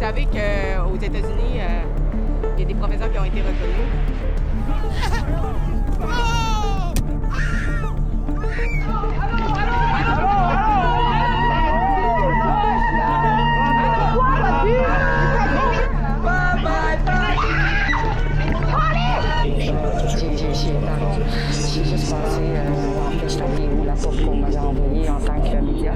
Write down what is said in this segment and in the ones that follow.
savez qu'aux États-Unis, il y a des professeurs qui ont été reconnus. J'ai juste pensé que je t'envoyais où la porte qu'on m'avait envoyée en tant que média.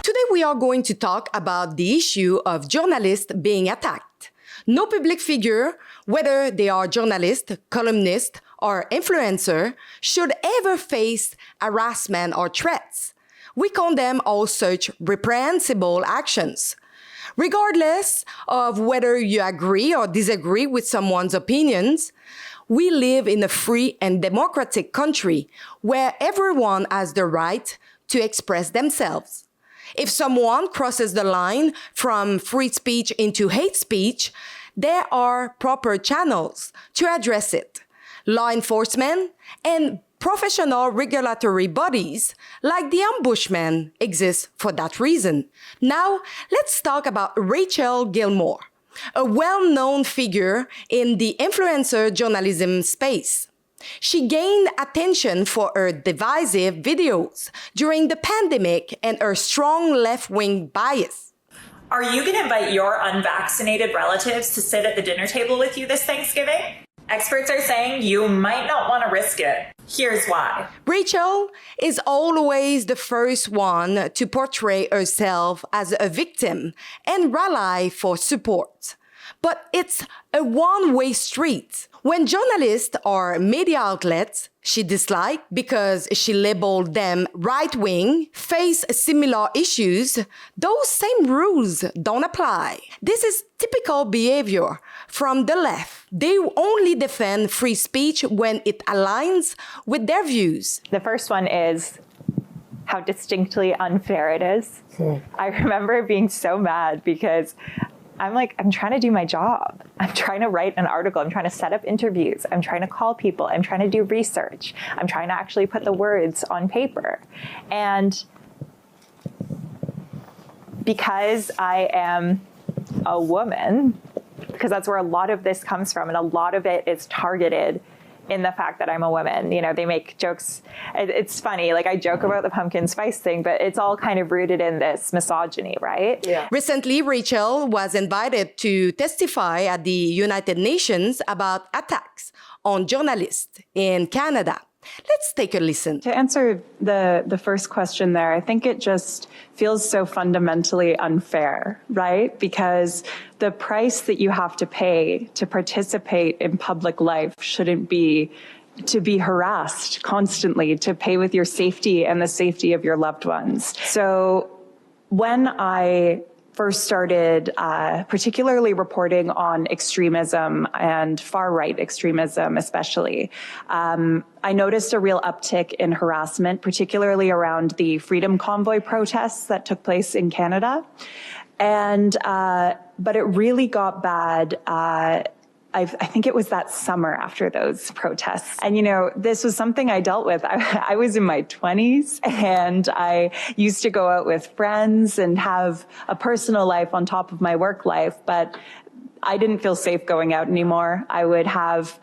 Today we are going to talk about the issue of journalists being attacked. No public figure, whether they are journalists, columnists, or influencer, should ever face harassment or threats. We condemn all such reprehensible actions. Regardless of whether you agree or disagree with someone's opinions, we live in a free and democratic country where everyone has the right to express themselves. If someone crosses the line from free speech into hate speech, there are proper channels to address it. Law enforcement and professional regulatory bodies like the Ombudsman exist for that reason. Now, let's talk about Rachel Gilmore, a well-known figure in the influencer journalism space. She gained attention for her divisive videos during the pandemic and her strong left-wing bias. Are you going to invite your unvaccinated relatives to sit at the dinner table with you this Thanksgiving? Experts are saying you might not want to risk it. Here's why. Rachel is always the first one to portray herself as a victim and rally for support. But it's a one-way street. When journalists or media outlets she disliked because she labeled them right-wing face similar issues, those same rules don't apply. This is typical behavior from the left. They only defend free speech when it aligns with their views. The first one is how distinctly unfair it is. I remember being so mad because I'm trying to do my job. I'm trying to write an article. I'm trying to set up interviews. I'm trying to call people. I'm trying to do research. I'm trying to actually put the words on paper. And because I am a woman, because that's where a lot of this comes from, and a lot of it is targeted in the fact that I'm a woman. You know, they make jokes. It's funny, like I joke about the pumpkin spice thing, but it's all kind of rooted in this misogyny, right? Yeah. Recently, Rachel was invited to testify at the United Nations about attacks on journalists in Canada. Let's take a listen. To answer the first question there, I think it just feels so fundamentally unfair, right? Because the price that you have to pay to participate in public life shouldn't be to be harassed constantly, to pay with your safety and the safety of your loved ones. So when I first started particularly reporting on extremism and far-right extremism especially, I noticed a real uptick in harassment, particularly around the Freedom Convoy protests that took place in Canada. And but it really got bad I think it was that summer after those protests. And, you know, this was something I dealt with. I was in my 20s and I used to go out with friends and have a personal life on top of my work life, but I didn't feel safe going out anymore. I would have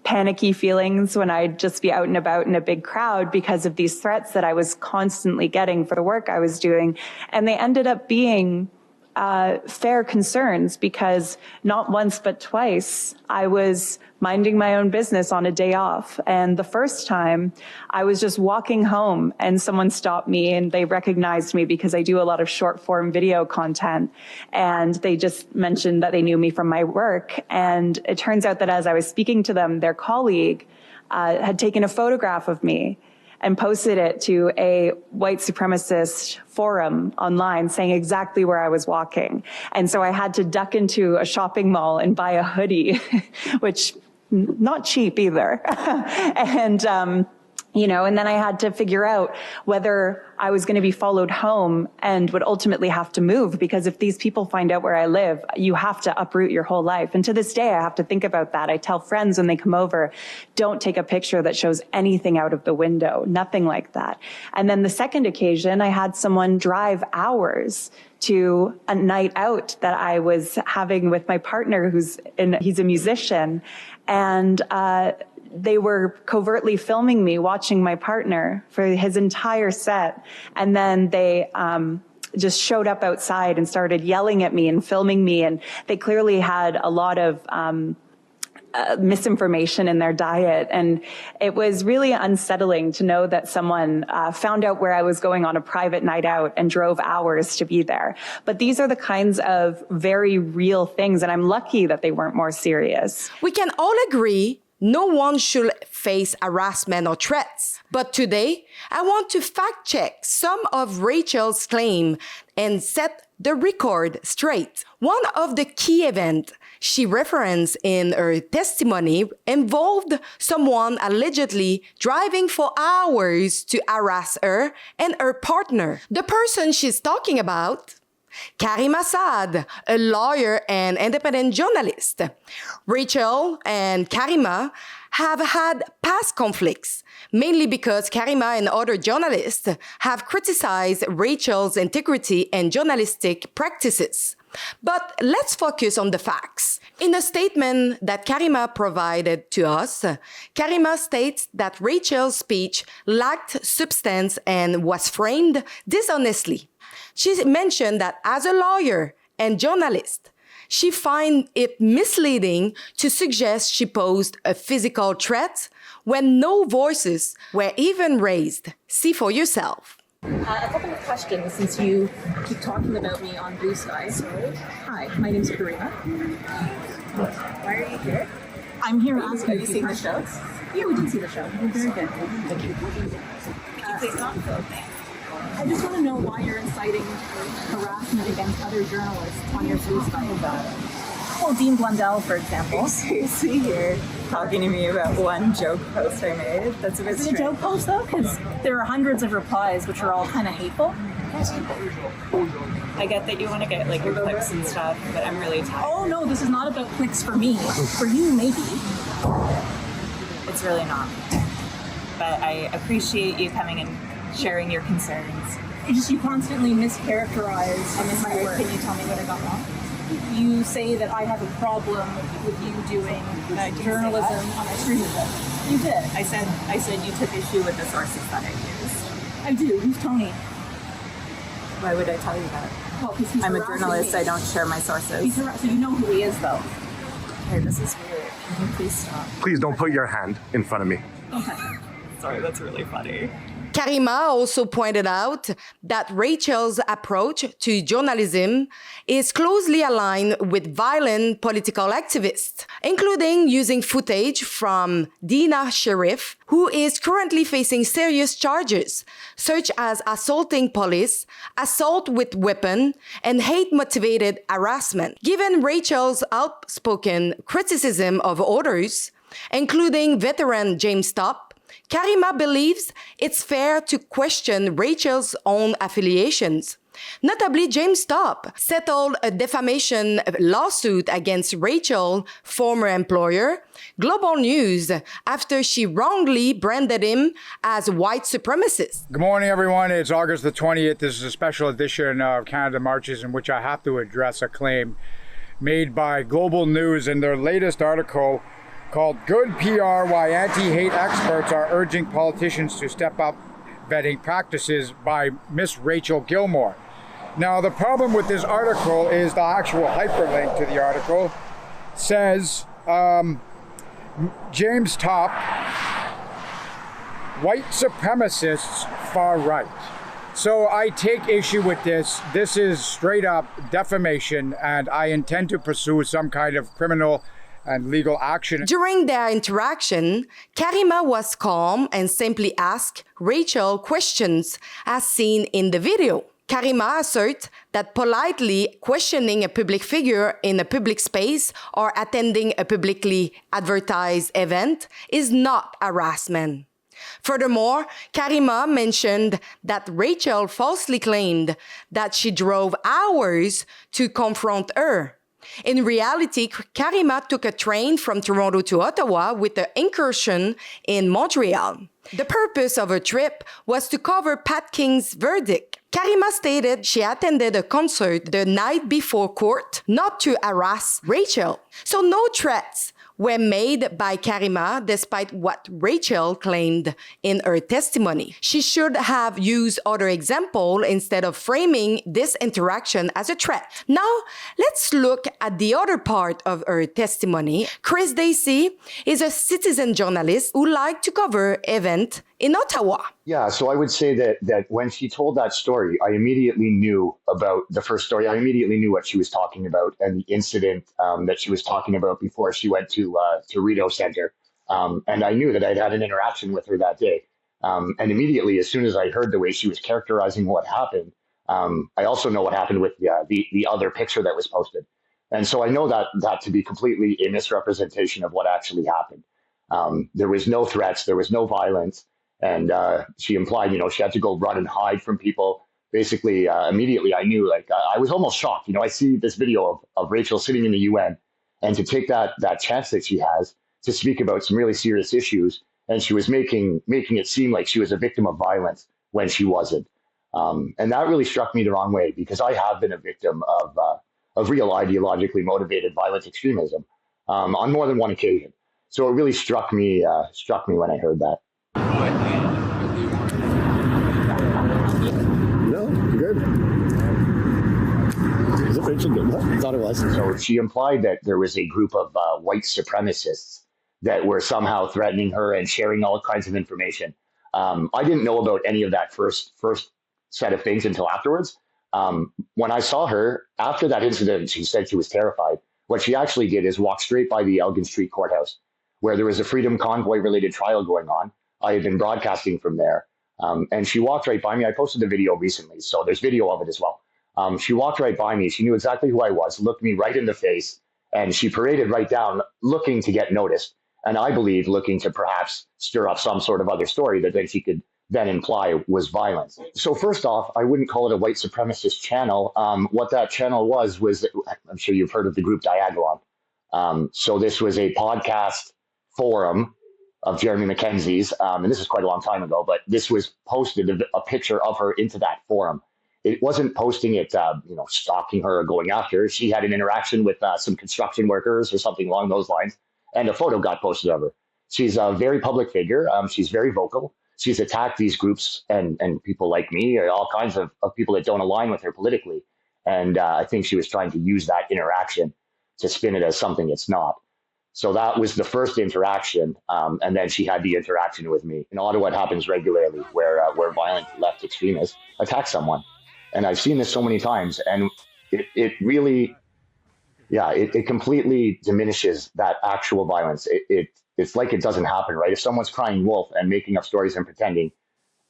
panicky feelings when I'd just be out and about in a big crowd because of these threats that I was constantly getting for the work I was doing. And they ended up being fair concerns because not once but twice I was minding my own business on a day off. And the first time I was just walking home and someone stopped me and they recognized me because I do a lot of short form video content. And they just mentioned that they knew me from my work. And it turns out that as I was speaking to them, their colleague had taken a photograph of me and posted it to a white supremacist forum online saying exactly where I was walking. And so I had to duck into a shopping mall and buy a hoodie, which not cheap either. And And then I had to figure out whether I was going to be followed home and would ultimately have to move, because if these people find out where I live, you have to uproot your whole life. And to this day, I have to think about that. I tell friends when they come over, don't take a picture that shows anything out of the window, nothing like that. And then the second occasion, I had someone drive hours to a night out that I was having with my partner, he's a musician. And, they were covertly filming me watching my partner for his entire set. And then they just showed up outside and started yelling at me and filming me. And they clearly had a lot of misinformation in their diet. And it was really unsettling to know that someone found out where I was going on a private night out and drove hours to be there. But these are the kinds of very real things. And I'm lucky that they weren't more serious. We can all agree no one should face harassment or threats. But today, I want to fact check some of Rachel's claims and set the record straight. One of the key events she referenced in her testimony involved someone allegedly driving for hours to harass her and her partner. The person she's talking about, Caryma Sa'd, a lawyer and independent journalist. Rachel and Caryma have had past conflicts, mainly because Caryma and other journalists have criticized Rachel's integrity and journalistic practices. But let's focus on the facts. In a statement that Caryma provided to us, Caryma states that Rachel's speech lacked substance and was framed dishonestly. She mentioned that as a lawyer and journalist, she finds it misleading to suggest she posed a physical threat when no voices were even raised. See for yourself. A couple of questions, since you keep talking about me on Blue Sky. Hi, my name's Caryma. Why are you here? I'm here asking. Have you seen the show? Yeah, we did see the show. Very good. Thank you. Please not. I just want to know why you're inciting harassment against other journalists on your Blue Sky. Well, Dean Blundell, for example. Seriously, you're talking to me about one joke post I made? That's a bit Is it a joke post, though? Because there are hundreds of replies, which are all kind of hateful. I get that you want to get like your clicks and stuff, but I'm really tired. Oh, no, this is not about clicks for me. For you, maybe. It's really not. But I appreciate you coming and sharing your concerns. It's just you constantly mischaracterize my work. Can you tell me what I got wrong? You say that I have a problem with you doing journalism on my stream. You did. I said you took issue with the sources that I used. I do. Who's Tony? Why would I tell you that? Well, because he's I'm a harassing journalist. me. I don't share my sources. So you know who he is, though. Hey, this is weird. Can you please stop? Please don't put your hand in front of me. Okay. Sorry, that's really funny. Caryma also pointed out that Rachel's approach to journalism is closely aligned with violent political activists, including using footage from Dina Sharif, who is currently facing serious charges, such as assaulting police, assault with weapon, and hate-motivated harassment. Given Rachel's outspoken criticism of others, including veteran James Topp, Caryma believes it's fair to question Rachel's own affiliations. Notably, James Topp settled a defamation lawsuit against Rachel's former employer, Global News, after she wrongly branded him as white supremacist. Good morning, everyone. It's August the 20th. This is a special edition of Canada Marches in which I have to address a claim made by Global News in their latest article called Good PR Why Anti-Hate Experts Are Urging Politicians to Step Up Vetting Practices by Miss Rachel Gilmore. Now, the problem with this article is the actual hyperlink to the article says James Topp, white supremacists, far right. So I take issue with this. This is straight up defamation, and I intend to pursue some kind of criminal and legal action. During their interaction, Caryma was calm and simply asked Rachel questions as seen in the video. Caryma asserts that politely questioning a public figure in a public space or attending a publicly advertised event is not harassment. Furthermore, Caryma mentioned that Rachel falsely claimed that she drove hours to confront her. In reality, Caryma took a train from Toronto to Ottawa with an incursion in Montreal. The purpose of her trip was to cover Pat King's verdict. Caryma stated she attended a concert the night before court, not to harass Rachel. So no threats were made by Caryma despite what Rachel claimed in her testimony. She should have used other examples instead of framing this interaction as a threat. Now, let's look at the other part of her testimony. Chris Dacey is a citizen journalist who liked to cover events in Ottawa. Yeah, so I would say that when she told that story, I immediately knew about the first story. I immediately knew what she was talking about and the incident that she was talking about before she went to Rideau Center. And I knew that I'd had an interaction with her that day. And immediately, as soon as I heard the way she was characterizing what happened, I also know what happened with the other picture that was posted. And so I know that to be completely a misrepresentation of what actually happened. There was no threats, there was no violence. And she implied, she had to go run and hide from people. Basically, immediately I knew, I was almost shocked. I see this video of Rachel sitting in the UN, and to take that chance that she has to speak about some really serious issues, and she was making it seem like she was a victim of violence when she wasn't. And that really struck me the wrong way, because I have been a victim of real ideologically motivated violent extremism on more than one occasion. So it really struck me when I heard that. No, good. Is it Rachel Gilmore? I thought it was. So she implied that there was a group of white supremacists that were somehow threatening her and sharing all kinds of information. I didn't know about any of that first set of things until afterwards. When I saw her after that incident, she said she was terrified. What she actually did is walk straight by the Elgin Street Courthouse, where there was a Freedom Convoy related trial going on. I had been broadcasting from there. And she walked right by me. I posted the video recently, so there's video of it as well. She walked right by me. She knew exactly who I was, looked me right in the face, and she paraded right down, looking to get noticed. And I believe looking to perhaps stir up some sort of other story that then she could then imply was violence. So first off, I wouldn't call it a white supremacist channel. What that channel was, I'm sure you've heard of the group Diagolon. So this was a podcast forum of Jeremy Mackenzie's, and this is quite a long time ago, but this was posted a picture of her into that forum. It wasn't posting it, stalking her or going after her. She had an interaction with some construction workers or something along those lines, and a photo got posted of her. She's a very public figure. She's very vocal. She's attacked these groups and people like me, or all kinds of people that don't align with her politically. And I think she was trying to use that interaction to spin it as something it's not. So that was the first interaction, and then she had the interaction with me. In Ottawa, it happens regularly where violent left extremists attack someone. And I've seen this so many times, and it really, it completely diminishes that actual violence. It's like it doesn't happen, right? If someone's crying wolf and making up stories and pretending,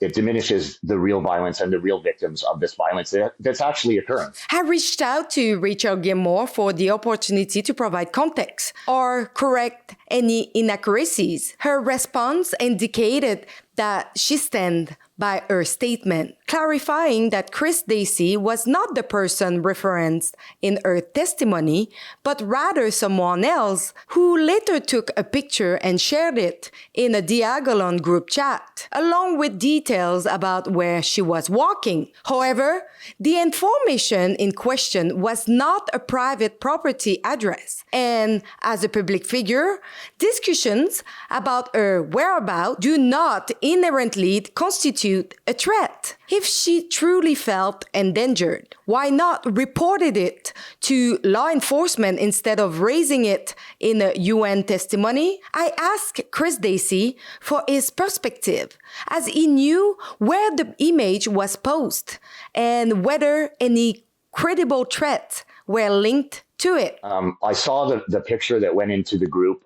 it diminishes the real violence and the real victims of this violence that's actually occurring. I reached out to Rachel Gilmore for the opportunity to provide context or correct any inaccuracies. Her response indicated that she stands by her statement, clarifying that Chris Dacey was not the person referenced in her testimony, but rather someone else who later took a picture and shared it in a Diagolon group chat, along with details about where she was walking. However, the information in question was not a private property address, and as a public figure, discussions about her whereabouts do not inherently constitute a threat. If she truly felt endangered, why not reported it to law enforcement instead of raising it in a UN testimony? I asked Chris Dacey for his perspective, as he knew where the image was posted and whether any credible threats were linked to it. I saw the picture that went into the group.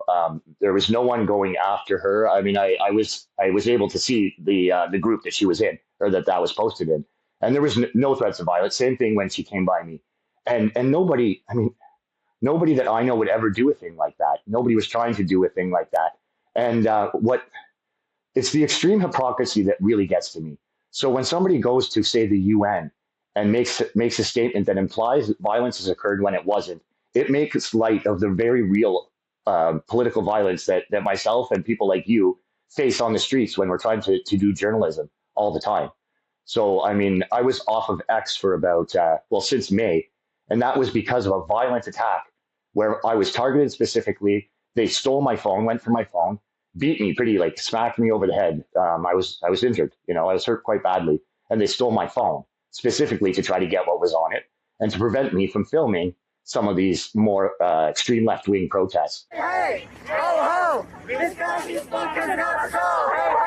There was no one going after her. I mean, I was able to see the group that she was in, or that was posted in, and there was no threats of violence. Same thing when she came by me, and nobody that I know would ever do a thing like that. Nobody was trying to do a thing like that. And it's the extreme hypocrisy that really gets to me. So when somebody goes to, say, the UN and makes a statement that implies that violence has occurred when it wasn't, it makes light of the very real political violence that myself and people like you face on the streets when we're trying to do journalism all the time. So, I mean, I was off of X for about, since May, and that was because of a violent attack where I was targeted specifically. They stole my phone, went for my phone, beat me pretty, like smacked me over the head. I was injured, I was hurt quite badly, and they stole my phone specifically to try to get what was on it and to prevent me from filming some of these more extreme left-wing protests. Hey, ho, ho, this fascist fuck has got to go.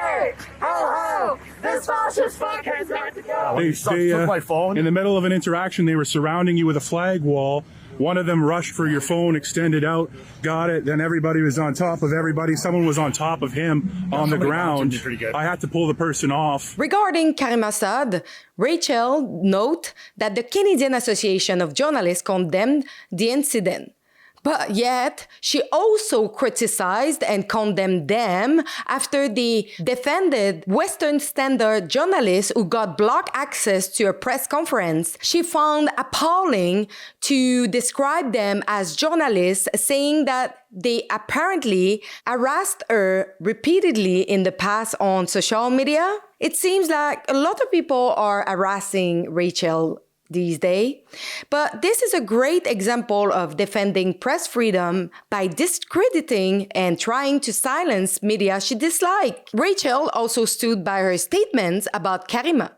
Hey, ho, ho, this fascist fuck has got to go. They took my phone. In the middle of an interaction, they were surrounding you with a flag wall. One of them rushed for your phone, extended out, got it. Then everybody was on top of everybody. Someone was on top of him on the ground. I had to pull the person off. Regarding Caryma Sa'd, Rachel note that the Canadian Association of Journalists condemned the incident. But yet, she also criticized and condemned them after they defended Western Standard journalists who got blocked access to a press conference. She found appalling to describe them as journalists, saying that they apparently harassed her repeatedly in the past on social media. It seems like a lot of people are harassing Rachel these days. But this is a great example of defending press freedom by discrediting and trying to silence media she disliked. Rachel also stood by her statements about Caryma,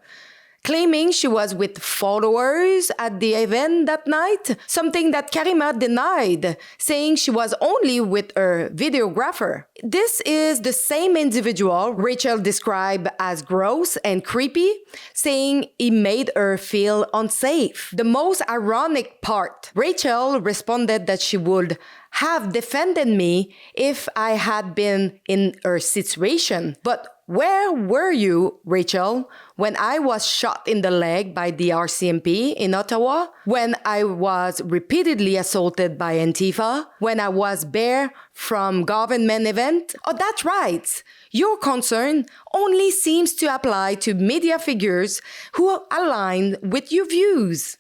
claiming she was with followers at the event that night, something that Caryma denied, saying she was only with her videographer. This is the same individual Rachel described as gross and creepy, saying he made her feel unsafe. The most ironic part, Rachel responded that she would have defended me if I had been in her situation. But where were you, Rachel, when I was shot in the leg by the RCMP in Ottawa? When I was repeatedly assaulted by Antifa? When I was banned from government event? Oh, that's right. Your concern only seems to apply to media figures who align with your views.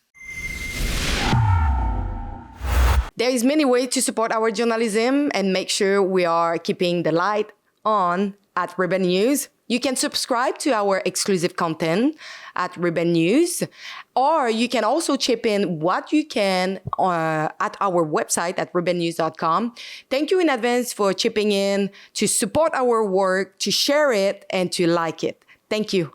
There is many ways to support our journalism and make sure we are keeping the light on at Rebel News. You can subscribe to our exclusive content at Rebel News, or you can also chip in what you can at our website at rebelnews.com. Thank you in advance for chipping in, to support our work, to share it, and to like it. Thank you.